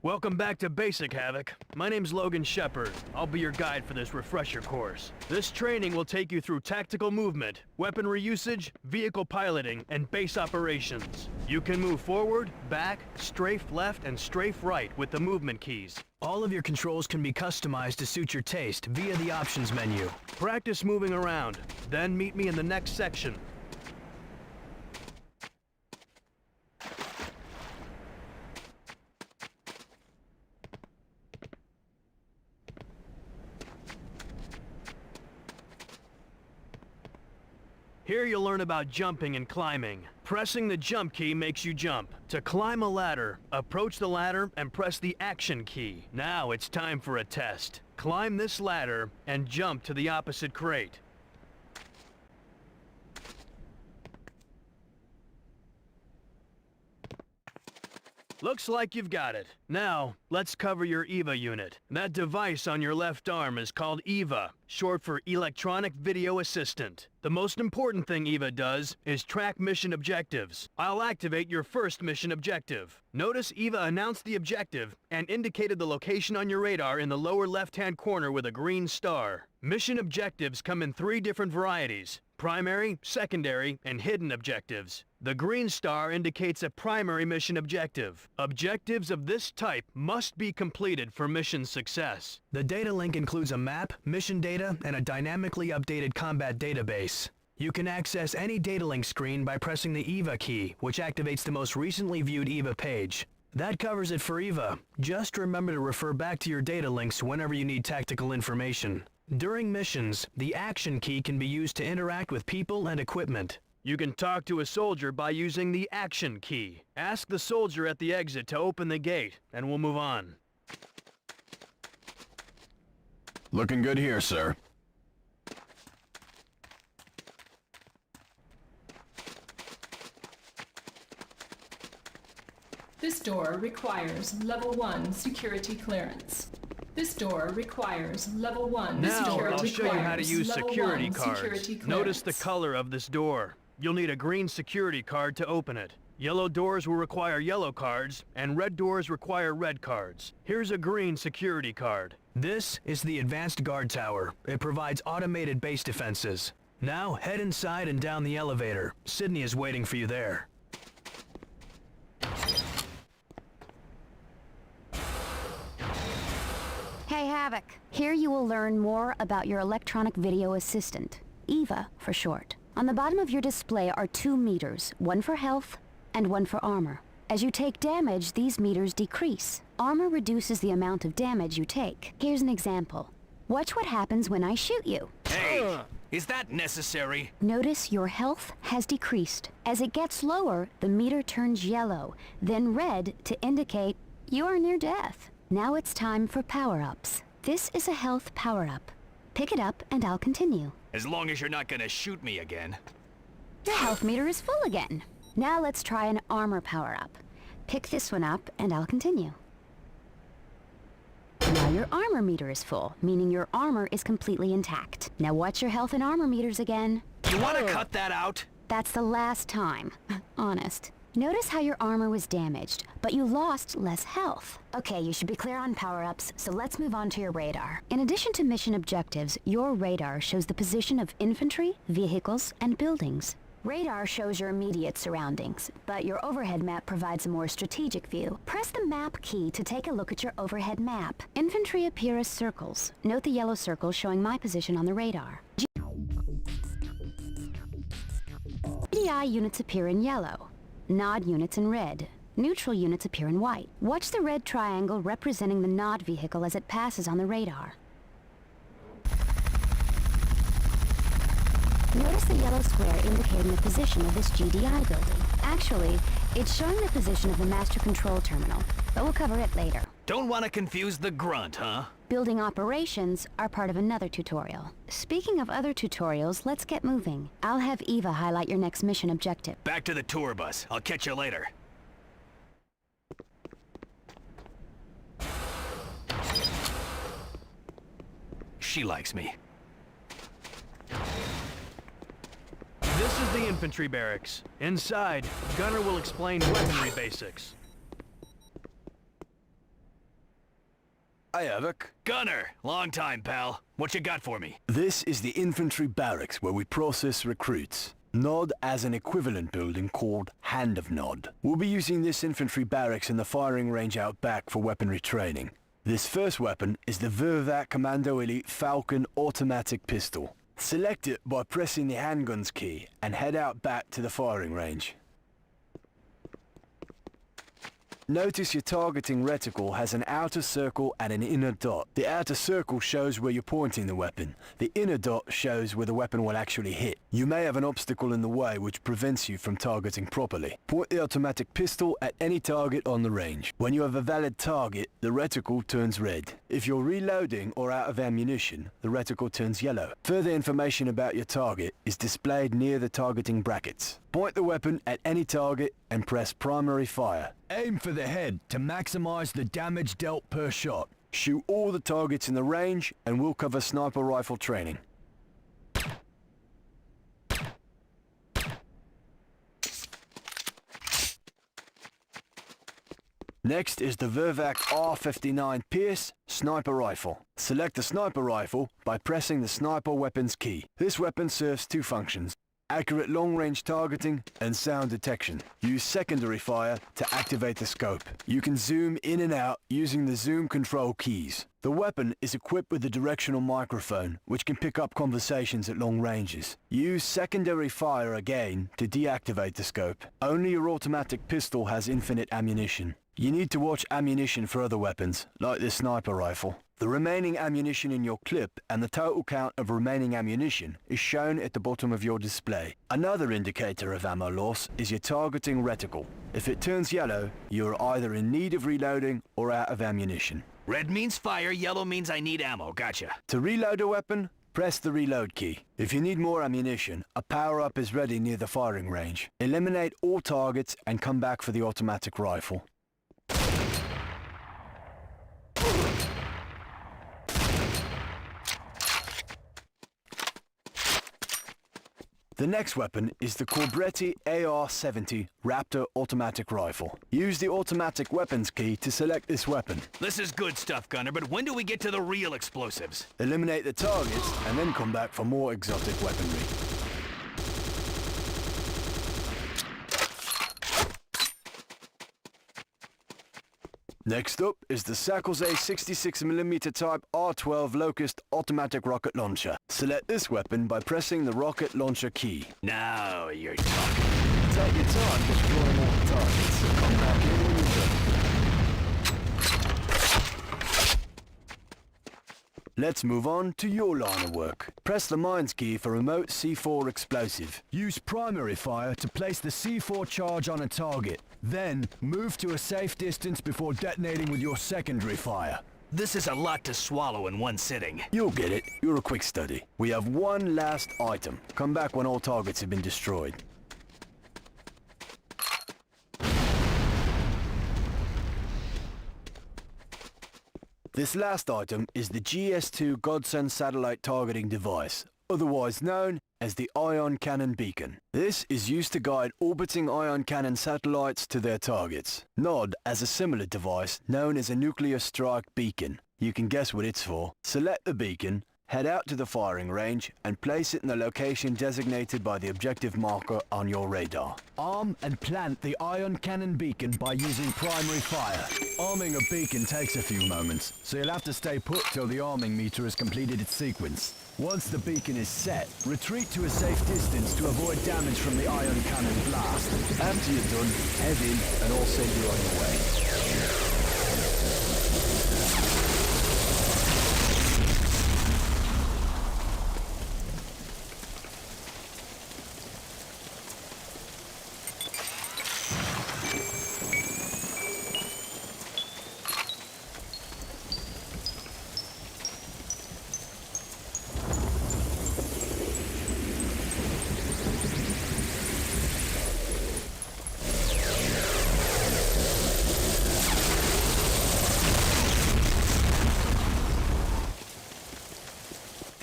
Welcome back to Basic, Havoc. My name's Logan Shepard. I'll be your guide for this refresher course. This training will take you through tactical movement, weaponry usage, vehicle piloting, and base operations. You can move forward, back, strafe left, and strafe right with the movement keys. All of your controls can be customized to suit your taste via the options menu. Practice moving around, then meet me in the next section. Here you'll learn about jumping and climbing. Pressing the jump key makes you jump. To climb a ladder, approach the ladder and press the action key. Now it's time for a test. Climb this ladder and jump to the opposite crate. Looks like you've got it. Now, let's cover your EVA unit. That device on your left arm is called EVA, short for Electronic Video Assistant. The most important thing EVA does is track mission objectives. I'll activate your first mission objective. Notice EVA announced the objective and indicated the location on your radar in the lower left-hand corner with a green star. Mission objectives come in 3 different varieties: primary, secondary, and hidden objectives. The green star indicates a primary mission objective. Objectives of this type must be completed for mission success. The data link includes a map, mission data, and a dynamically updated combat database. You can access any data link screen by pressing the EVA key, which activates the most recently viewed EVA page. That covers it for EVA. Just remember to refer back to your data links whenever you need tactical information. During missions, the action key can be used to interact with people and equipment. You can talk to a soldier by using the action key. Ask the soldier at the exit to open the gate, and we'll move on. Looking good here, sir. This door requires level 1 security clearance. This door requires level 1 now, security I'll show you how to use level security 1 cards. security Notice the clearance. color of this door. You'll need a green security card to open it. Yellow doors will require yellow cards, and red doors require red cards. Here's a green security card. This is the Advanced Guard Tower. It provides automated base defenses. Now, head inside and down the elevator. Sydney is waiting for you there. Hey Havoc, here you will learn more about your electronic video assistant, EVA for short. On the bottom of your display are 2 meters, one for health and one for armor. As you take damage, these meters decrease. Armor reduces the amount of damage you take. Here's an example. Watch what happens when I shoot you. Hey, is that necessary? Notice your health has decreased. As it gets lower, the meter turns yellow, then red to indicate you are near death. Now it's time for power-ups. This is a health power-up. Pick it up and I'll continue. As long as you're not gonna shoot me again. Your health meter is full again. Now let's try an armor power-up. Pick this one up and I'll continue. Now your armor meter is full, meaning your armor is completely intact. Now watch your health and armor meters again. You wanna cut that out? That's the last time. Honest. Notice how your armor was damaged, but you lost less health. Okay, you should be clear on power-ups, so let's move on to your radar. In addition to mission objectives, your radar shows the position of infantry, vehicles, and buildings. Radar shows your immediate surroundings, but your overhead map provides a more strategic view. Press the map key to take a look at your overhead map. Infantry appear as circles. Note the yellow circle showing my position on the radar. GDI units appear in yellow. Nod units in red. Neutral units appear in white. Watch the red triangle representing the Nod vehicle as it passes on the radar. Notice the yellow square indicating the position of this GDI building. Actually, it's showing the position of the master control terminal, but we'll cover it later. Don't wanna confuse the grunt, huh? Building operations are part of another tutorial. Speaking of other tutorials, let's get moving. I'll have Eva highlight your next mission objective. Back to the tour bus. I'll catch you later. She likes me. This is the infantry barracks. Inside, Gunner will explain weaponry basics. Hi, Havoc. Gunner, long time, pal. What you got for me? This is the infantry barracks where we process recruits. Nod has an equivalent building called Hand of Nod. We'll be using this infantry barracks in the firing range out back for weaponry training. This first weapon is the Havoc Commando Elite Falcon automatic pistol. Select it by pressing the handguns key and head out back to the firing range. Notice your targeting reticle has an outer circle and an inner dot. The outer circle shows where you're pointing the weapon. The inner dot shows where the weapon will actually hit. You may have an obstacle in the way which prevents you from targeting properly. Point the automatic pistol at any target on the range. When you have a valid target, the reticle turns red. If you're reloading or out of ammunition, the reticle turns yellow. Further information about your target is displayed near the targeting brackets. Point the weapon at any target and press primary fire. Aim for the head to maximize the damage dealt per shot. Shoot all the targets in the range and we'll cover sniper rifle training. Next is the Havoc R59 Pierce sniper rifle. Select the sniper rifle by pressing the sniper weapons key. This weapon serves two functions: accurate long-range targeting and sound detection. Use secondary fire to activate the scope. You can zoom in and out using the zoom control keys. The weapon is equipped with a directional microphone, which can pick up conversations at long ranges. Use secondary fire again to deactivate the scope. Only your automatic pistol has infinite ammunition. You need to watch ammunition for other weapons, like this sniper rifle. The remaining ammunition in your clip and the total count of remaining ammunition is shown at the bottom of your display. Another indicator of ammo loss is your targeting reticle. If it turns yellow, you are either in need of reloading or out of ammunition. Red means fire, yellow means I need ammo. Gotcha. To reload a weapon, press the reload key. If you need more ammunition, a power-up is ready near the firing range. Eliminate all targets and come back for the automatic rifle. The next weapon is the Corbretti AR-70 Raptor automatic rifle. Use the automatic weapons key to select this weapon. This is good stuff, Gunner, but when do we get to the real explosives? Eliminate the targets and then come back for more exotic weaponry. Next up is the Sackles A 66mm type R12 Locust automatic rocket launcher. Select this weapon by pressing the rocket launcher key. Now you're talking. Take your time destroying all the targets. Come back in when you're done. Let's move on to your line of work. Press the mines key for remote C4 explosive. Use primary fire to place the C4 charge on a target. Then, move to a safe distance before detonating with your secondary fire. This is a lot to swallow in one sitting. You'll get it. You're a quick study. We have one last item. Come back when all targets have been destroyed. This last item is the GS2 Godsend satellite targeting device, otherwise known as the Ion Cannon Beacon. This is used to guide orbiting ion cannon satellites to their targets. Nod has a similar device known as a nuclear strike beacon. You can guess what it's for. Select the beacon, head out to the firing range, and place it in the location designated by the objective marker on your radar. Arm and plant the ion cannon beacon by using primary fire. Arming a beacon takes a few moments, so you'll have to stay put till the arming meter has completed its sequence. Once the beacon is set, retreat to a safe distance to avoid damage from the ion cannon blast. After you're done, head in and all send you on your way.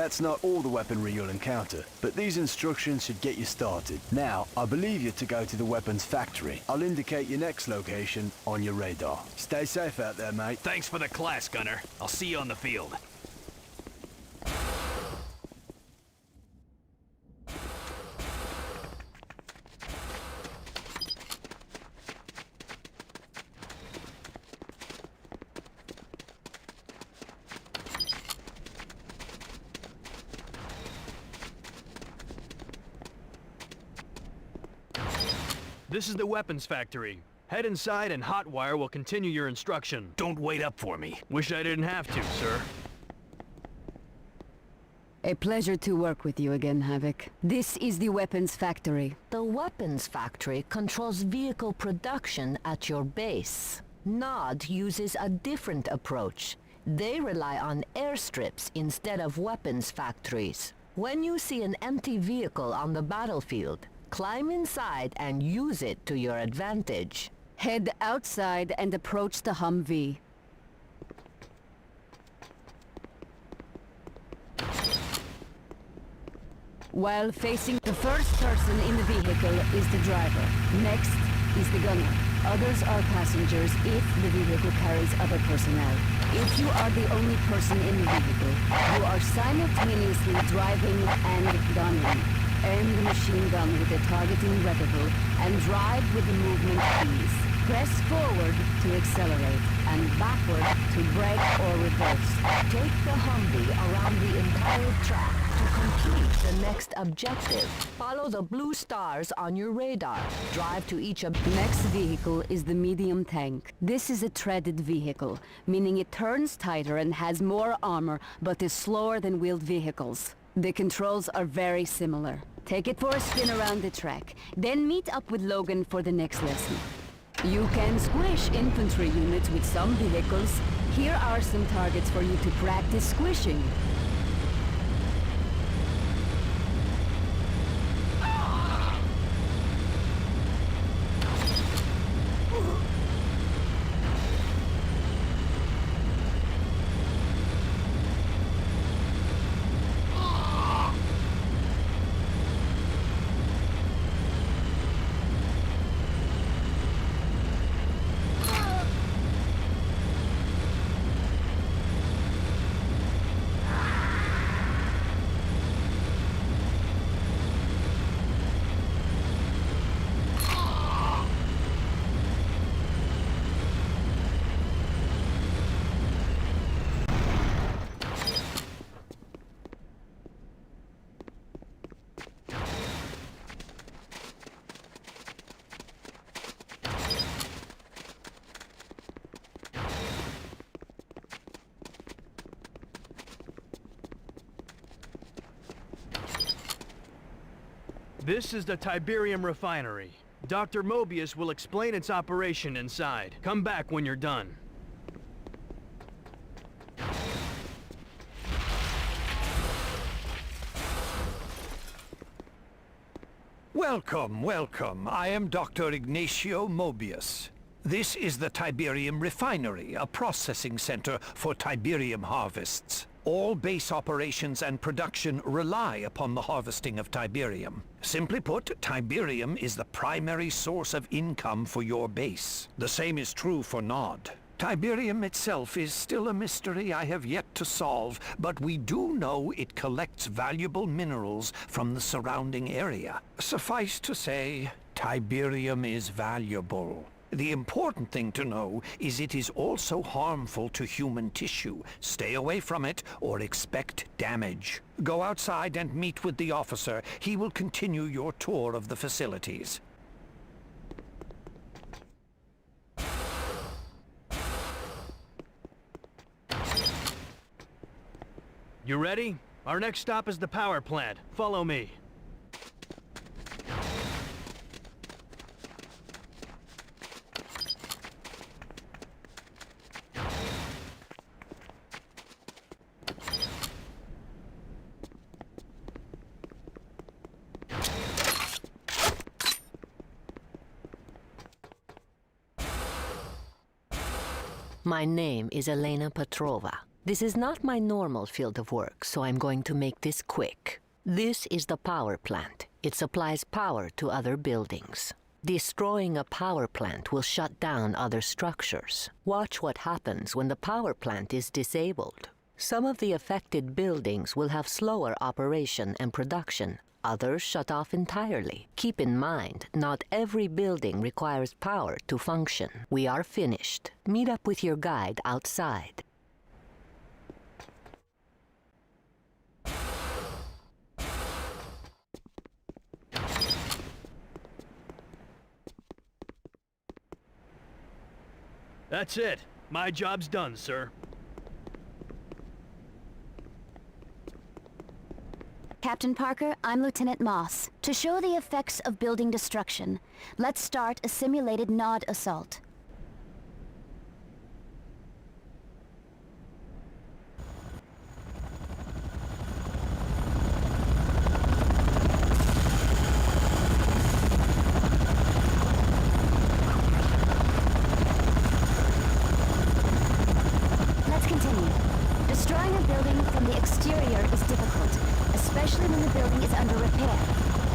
That's not all the weaponry you'll encounter, but these instructions should get you started. Now, I believe you to go to the weapons factory. I'll indicate your next location on your radar. Stay safe out there, mate. Thanks for the class, Gunner. I'll see you on the field. This is the weapons factory. Head inside and Hotwire will continue your instruction. Don't wait up for me. Wish I didn't have to, sir. A pleasure to work with you again, Havoc. This is the weapons factory. The weapons factory controls vehicle production at your base. Nod uses a different approach. They rely on airstrips instead of weapons factories. When you see an empty vehicle on the battlefield, climb inside and use it to your advantage. Head outside and approach the Humvee. While facing the first person in the vehicle is the driver. Next is the gunner. Others are passengers if the vehicle carries other personnel. If you are the only person in the vehicle, you are simultaneously driving and gunning. Aim the machine gun with the targeting reticle and drive with the movement keys. Press forward to accelerate and backward to brake or reverse. Take the Humvee around the entire track to complete the next objective. Follow the blue stars on your radar. Drive to each Next vehicle is the medium tank. This is a treaded vehicle, meaning it turns tighter and has more armor, but is slower than wheeled vehicles. The controls are very similar. Take it for a spin around the track, then meet up with Logan for the next lesson. You can squish infantry units with some vehicles. Here are some targets for you to practice squishing. This is the Tiberium refinery. Dr. Mobius will explain its operation inside. Come back when you're done. Welcome, welcome. I am Dr. Ignacio Mobius. This is the Tiberium refinery, a processing center for Tiberium harvests. All base operations and production rely upon the harvesting of Tiberium. Simply put, Tiberium is the primary source of income for your base. The same is true for Nod. Tiberium itself is still a mystery I have yet to solve, but we do know it collects valuable minerals from the surrounding area. Suffice to say, Tiberium is valuable. The important thing to know is it is also harmful to human tissue. Stay away from it or expect damage. Go outside and meet with the officer. He will continue your tour of the facilities. You ready? Our next stop is the power plant. Follow me. My name is Elena Petrova. This is not my normal field of work, so I'm going to make this quick. This is the power plant. It supplies power to other buildings. Destroying a power plant will shut down other structures. Watch what happens when the power plant is disabled. Some of the affected buildings will have slower operation and production. Others shut off entirely. Keep in mind, not every building requires power to function. We are finished. Meet up with your guide outside. That's it. My job's done, sir. Captain Parker, I'm Lieutenant Moss. To show the effects of building destruction, let's start a simulated Nod assault. Let's continue. Destroying a building from the exterior is difficult, especially when the building is under repair.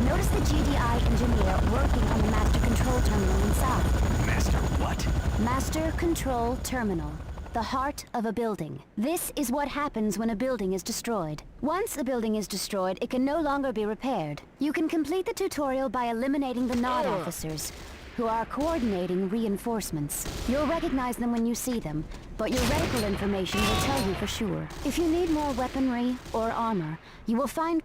Notice the GDI engineer working on the master control terminal inside. Master what? Master control terminal. The heart of a building. This is what happens when a building is destroyed. Once a building is destroyed, it can no longer be repaired. You can complete the tutorial by eliminating the Nod officers, who are coordinating reinforcements. You'll recognize them when you see them, but your reticle information will tell you for sure. If you need more weaponry or armor, you will find